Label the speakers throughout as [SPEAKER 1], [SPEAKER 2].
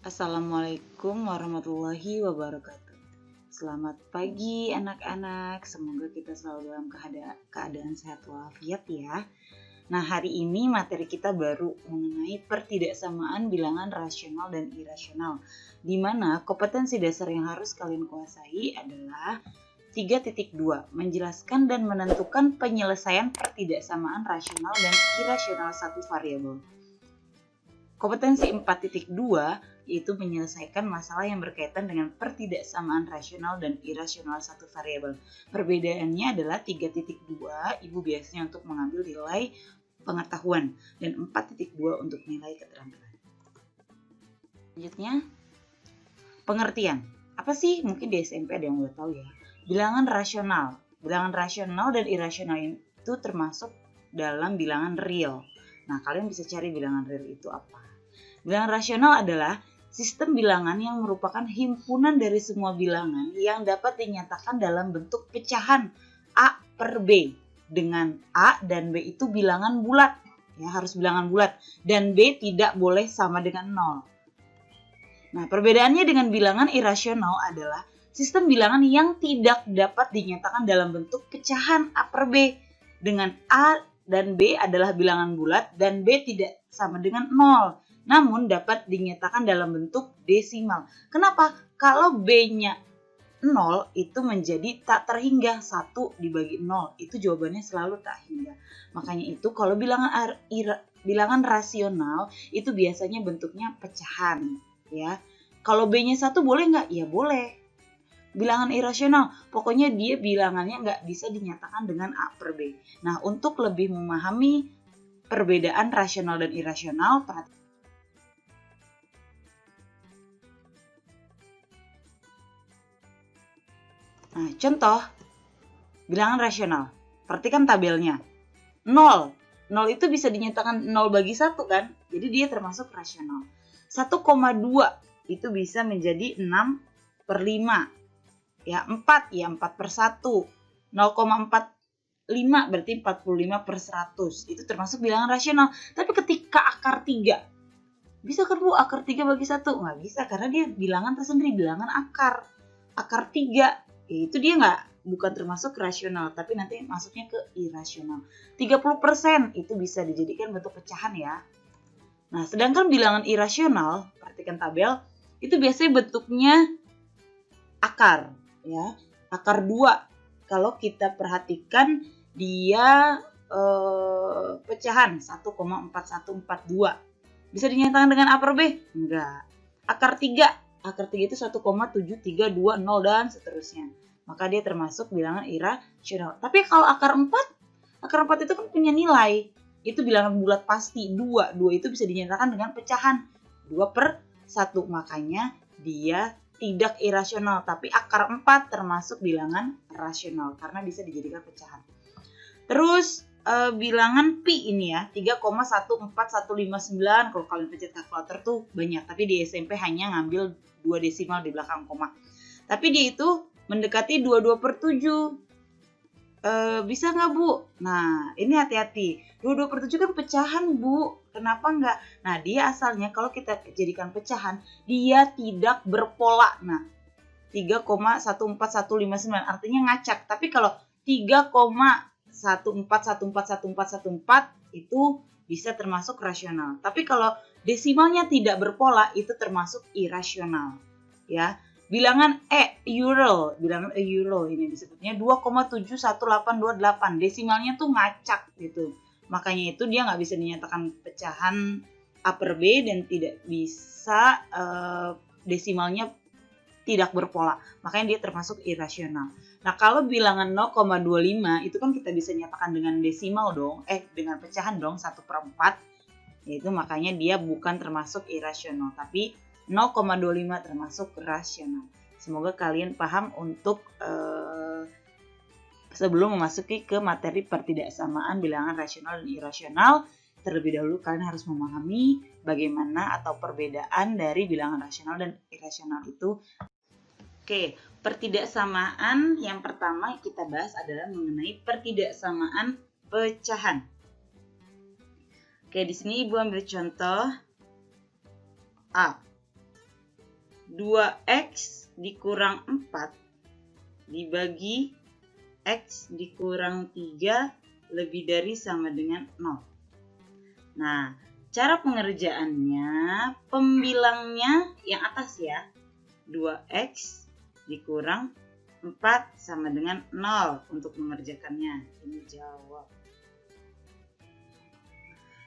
[SPEAKER 1] Assalamualaikum warahmatullahi wabarakatuh. Selamat pagi anak-anak, semoga kita selalu dalam keadaan sehat walafiat ya. Nah, hari ini materi kita baru mengenai pertidaksamaan bilangan rasional dan irasional, di mana kompetensi dasar yang harus kalian kuasai adalah 3.2, menjelaskan dan menentukan penyelesaian pertidaksamaan rasional dan irasional satu variabel. Kompetensi 4.2 yaitu menyelesaikan masalah yang berkaitan dengan pertidaksamaan rasional dan irasional satu variabel. Perbedaannya adalah 3.2 Ibu biasanya untuk mengambil nilai pengetahuan dan 4.2 untuk nilai keterampilan. Selanjutnya, pengertian. Apa sih? Mungkin di SMP ada yang udah tahu ya. Bilangan rasional. Bilangan rasional dan irasional itu termasuk dalam bilangan real. Nah, kalian bisa cari bilangan real itu apa. Bilangan rasional adalah sistem bilangan yang merupakan himpunan dari semua bilangan yang dapat dinyatakan dalam bentuk pecahan A per B. Dengan A dan B itu bilangan bulat, ya harus bilangan bulat, dan B tidak boleh sama dengan 0. Nah, perbedaannya dengan bilangan irasional adalah sistem bilangan yang tidak dapat dinyatakan dalam bentuk pecahan A per B. Dengan A dan B adalah bilangan bulat dan B tidak sama dengan 0. Namun dapat dinyatakan dalam bentuk desimal. Kenapa? Kalau B-nya 0 itu menjadi tak terhingga, 1 dibagi 0. Itu jawabannya selalu tak hingga. Makanya itu kalau bilangan rasional itu biasanya bentuknya pecahan. Ya. Kalau B-nya 1 boleh nggak? Ya boleh. Bilangan irasional, pokoknya dia bilangannya nggak bisa dinyatakan dengan A per B. Nah, untuk lebih memahami perbedaan rasional dan irasional, nah, contoh bilangan rasional. Perhatikan tabelnya. 0. 0 itu bisa dinyatakan 0 bagi 1 kan? Jadi dia termasuk rasional. 1,2 itu bisa menjadi 6 per 5. Ya 4, ya 4 per 1. 0,45 berarti 45 per 100. Itu termasuk bilangan rasional. Tapi ketika akar 3, bisa kan Bu akar 3 bagi 1? Nggak bisa karena dia bilangan tersendiri, bilangan akar. Akar 3. Itu dia bukan termasuk rasional, tapi nanti masuknya ke irasional. 30% itu bisa dijadikan bentuk pecahan ya. Nah, sedangkan bilangan irasional, perhatikan tabel, itu biasanya bentuknya akar ya. Akar 2. Kalau kita perhatikan dia pecahan 1,4142. Bisa dinyatakan dengan A per B? Enggak. Akar 3. Akar 3 itu 1,7320 dan seterusnya. Maka dia termasuk bilangan irasional. Tapi kalau akar 4 itu kan punya nilai. Itu bilangan bulat pasti, 2. 2 itu bisa dinyatakan dengan pecahan 2 per 1. Makanya dia tidak irasional. Tapi akar 4 termasuk bilangan rasional karena bisa dijadikan pecahan. Terus bilangan pi ini ya, 3,14159. Kalau kalian pencet kalkulator tuh banyak, tapi di SMP hanya ngambil 2 desimal di belakang koma. Tapi dia itu mendekati 22 per 7. Bisa nggak Bu? Nah, ini hati-hati. 22 per 7 kan pecahan Bu. Kenapa nggak? Nah, dia asalnya kalau kita jadikan pecahan, dia tidak berpola. Nah, 3,14159 artinya ngacak. Tapi kalau 3,14141414 itu bisa termasuk rasional. Tapi kalau desimalnya tidak berpola itu termasuk irasional. Ya. Bilangan bilangan euro ini disebutnya 2,71828. Desimalnya tuh ngacak gitu. Makanya itu dia nggak bisa dinyatakan pecahan A per B dan tidak bisa desimalnya tidak berpola. Makanya dia termasuk irasional. Nah, kalau bilangan 0,25 itu kan kita bisa nyatakan dengan desimal dong. Dengan pecahan dong 1 per 4. Yaitu makanya dia bukan termasuk irasional. Tapi 0,25 termasuk rasional. Semoga kalian paham untuk sebelum memasuki ke materi pertidaksamaan bilangan rasional dan irasional. Terlebih dahulu kalian harus memahami bagaimana atau perbedaan dari bilangan rasional dan irasional itu. Oke, pertidaksamaan yang pertama kita bahas adalah mengenai pertidaksamaan pecahan. Oke, di sini Ibu ambil contoh A. 2x dikurang 4 dibagi x dikurang 3 lebih dari sama dengan 0. Nah, cara pengerjaannya, pembilangnya yang atas ya. 2x dikurang 4 sama dengan 0 untuk mengerjakannya. Ini jawab.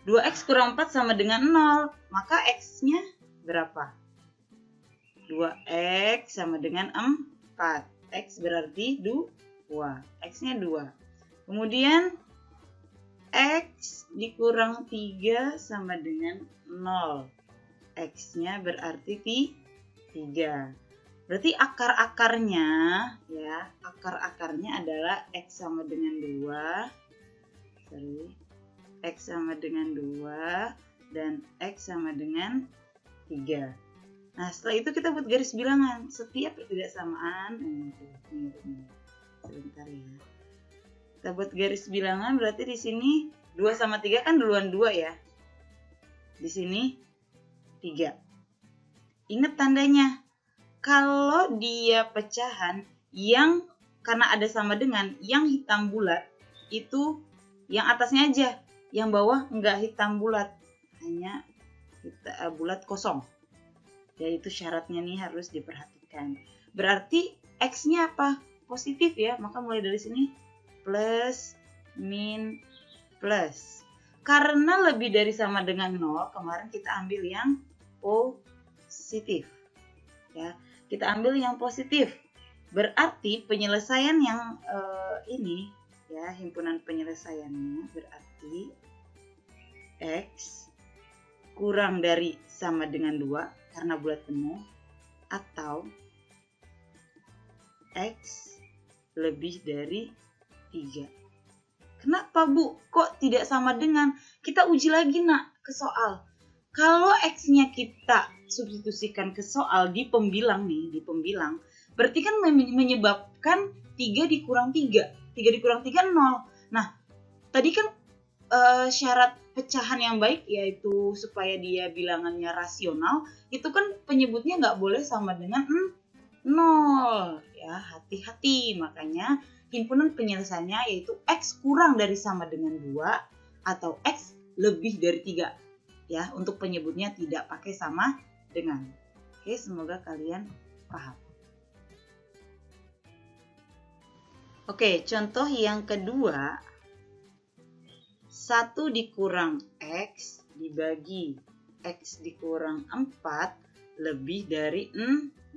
[SPEAKER 1] 2x kurang 4 sama dengan 0, maka x-nya berapa? 2x sama dengan 4. X berarti 2. X-nya 2. Kemudian x dikurang 3 sama dengan 0. X-nya berarti 3. Berarti akar-akarnya ya, akar-akarnya adalah x sama dengan 2. X sama dengan 2 dan X sama dengan 3. Nah, setelah itu kita buat garis bilangan. Setiap ketidaksamaan, sebentar ya. Kita buat garis bilangan, berarti di sini 2 sama 3 kan duluan 2 ya. Di sini 3. Ingat tandanya. Kalau dia pecahan yang karena ada sama dengan, yang hitam bulat itu yang atasnya aja. Yang bawah enggak hitam bulat, hanya bulat kosong. Ya, itu syaratnya nih harus diperhatikan. Berarti X-nya apa? Positif ya, maka mulai dari sini plus, min, plus. Karena lebih dari sama dengan 0, kemarin kita ambil yang positif. Ya, kita ambil yang positif. Berarti penyelesaian yang ini ya, himpunan penyelesaiannya berarti X kurang dari sama dengan 2 karena bulat penuh, atau X lebih dari 3. Kenapa Bu? Kok tidak sama dengan? Kita uji lagi nak ke soal. Kalau X-nya kita substitusikan ke soal di pembilang nih, di pembilang, berarti kan menyebabkan 3 dikurang 3. 3 dikurang 3, 0. Nah, tadi kan syarat pecahan yang baik yaitu supaya dia bilangannya rasional, itu kan penyebutnya nggak boleh sama dengan 0. Ya, hati-hati. Makanya himpunan penyelesaiannya yaitu X kurang dari sama dengan 2 atau X lebih dari 3. Ya, untuk penyebutnya tidak pakai sama dengan. Oke, semoga kalian paham. Oke, contoh yang kedua, 1 dikurang X dibagi X dikurang 4 lebih dari 0.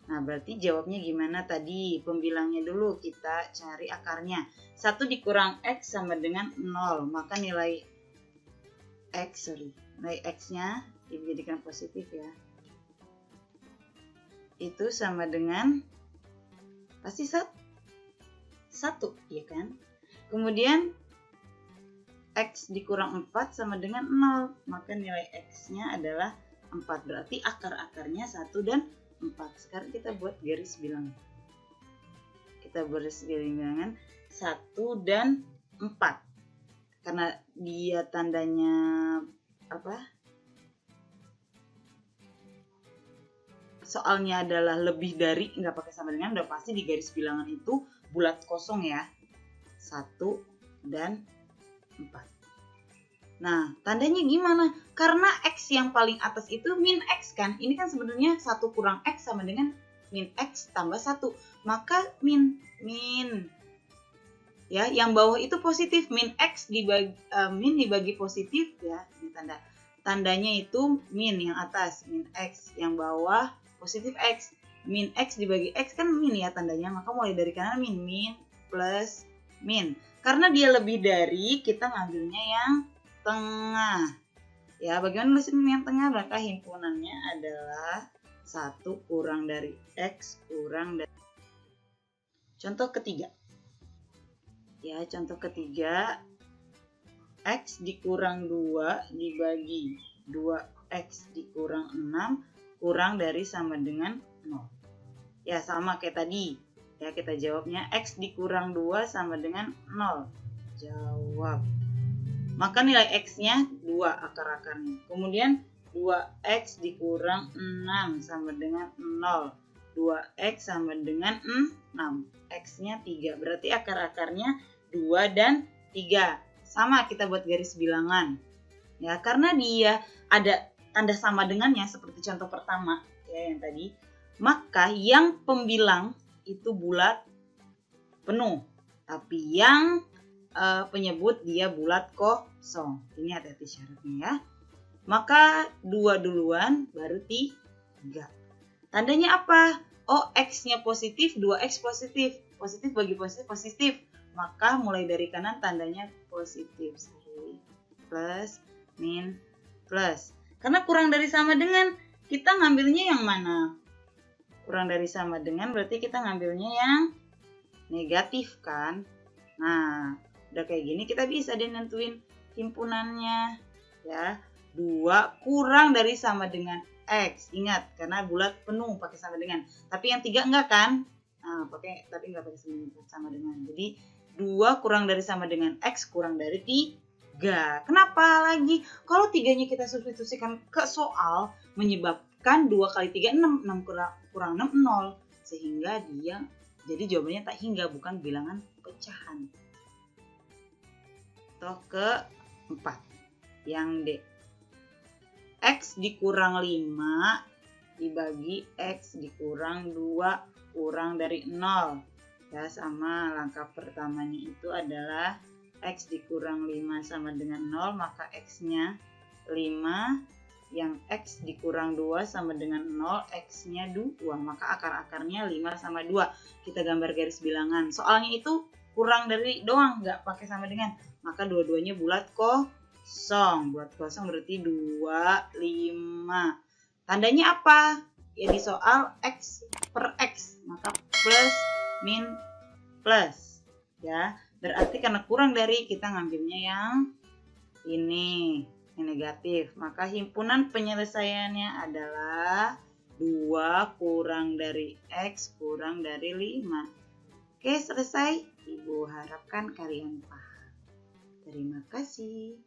[SPEAKER 1] Nah, berarti jawabnya gimana tadi? Pembilangnya dulu, kita cari akarnya. 1 dikurang X sama dengan 0, maka nilai X-nya dijadikan positif ya. Itu sama dengan, pasti 1, ya kan? Kemudian X dikurang 4 sama dengan 0, maka nilai X-nya adalah 4. Berarti akar-akarnya 1 dan 4. Sekarang kita buat garis bilangan. Kita buat garis bilangan 1 dan 4. Karena dia tandanya apa? Soalnya adalah lebih dari, nggak pakai sama dengan, udah pasti di garis bilangan itu bulat kosong ya. 1 dan 4. Nah, tandanya gimana? Karena X yang paling atas itu min X kan? Ini kan sebenarnya 1 kurang X sama dengan min X tambah 1. Maka min. Ya, yang bawah itu positif. Min X dibagi, min dibagi positif ya. Ini tandanya itu min yang atas. Min X. Yang bawah positif X. Min X dibagi X kan min ya tandanya. Maka mulai dari kanan min plus min. Karena dia lebih dari, kita ngambilnya yang tengah. Ya, bagaimana nulisin yang tengah? Maka himpunannya adalah 1 kurang dari X kurang dari. Contoh ketiga. Ya, contoh ketiga. X dikurang 2 dibagi 2X dikurang 6 kurang dari sama dengan 0. Ya, sama kayak tadi. Ya, kita jawabnya X dikurang 2 sama dengan 0. Jawab. Maka nilai X-nya 2 akar-akarnya. Kemudian 2x dikurang 6 sama dengan 0. 2x sama dengan 6. X-nya 3. Berarti akar-akarnya 2 dan 3. Sama kita buat garis bilangan. Ya, karena dia ada tanda sama dengannya seperti contoh pertama ya yang tadi. Maka yang pembilang itu bulat penuh. Tapi yang penyebut dia bulat kosong. Ini hati-hati syaratnya ya. Maka 2 duluan baru 3. Tandanya apa? Oh, X-nya positif, 2X positif. Positif bagi positif, positif. Maka mulai dari kanan tandanya positif. Plus, min, plus. Karena kurang dari sama dengan, kita ngambilnya yang mana? Kurang dari sama dengan berarti kita ngambilnya yang negatif kan? Nah, udah kayak gini kita bisa deh nentuin himpunannya. Ya. 2 kurang dari sama dengan X. Ingat, karena bulat penuh pakai sama dengan. Tapi yang 3 enggak kan? Nah, tapi enggak pakai sama dengan. Jadi 2 kurang dari sama dengan X kurang dari 3. Kenapa lagi? Kalau 3-nya kita substitusikan ke soal, menyebabkan 2 kali 3, 6. 6 kurang 6, 0. Sehingga dia, jadi jawabannya tak hingga, bukan bilangan pecahan. Contoh ke-4. Yang D. X dikurang 5 dibagi X dikurang 2 kurang dari 0. Ya, sama langkah pertamanya itu adalah X dikurang 5 sama dengan 0, maka X-nya 5. Yang X dikurang 2 sama dengan 0, X-nya 2. Maka akar-akarnya 5 sama 2. Kita gambar garis bilangan. Soalnya itu kurang dari doang, nggak pakai sama dengan. Maka dua-duanya bulat kosong. Bulat kosong berarti 2, 5. Tandanya apa? Ya di soal X per X. Maka plus, min, plus. Ya, berarti karena kurang dari, kita ngambilnya yang ini, yang negatif. Maka himpunan penyelesaiannya adalah 2 kurang dari X kurang dari 5. Oke, selesai. Ibu harapkan kalian paham. Terima kasih.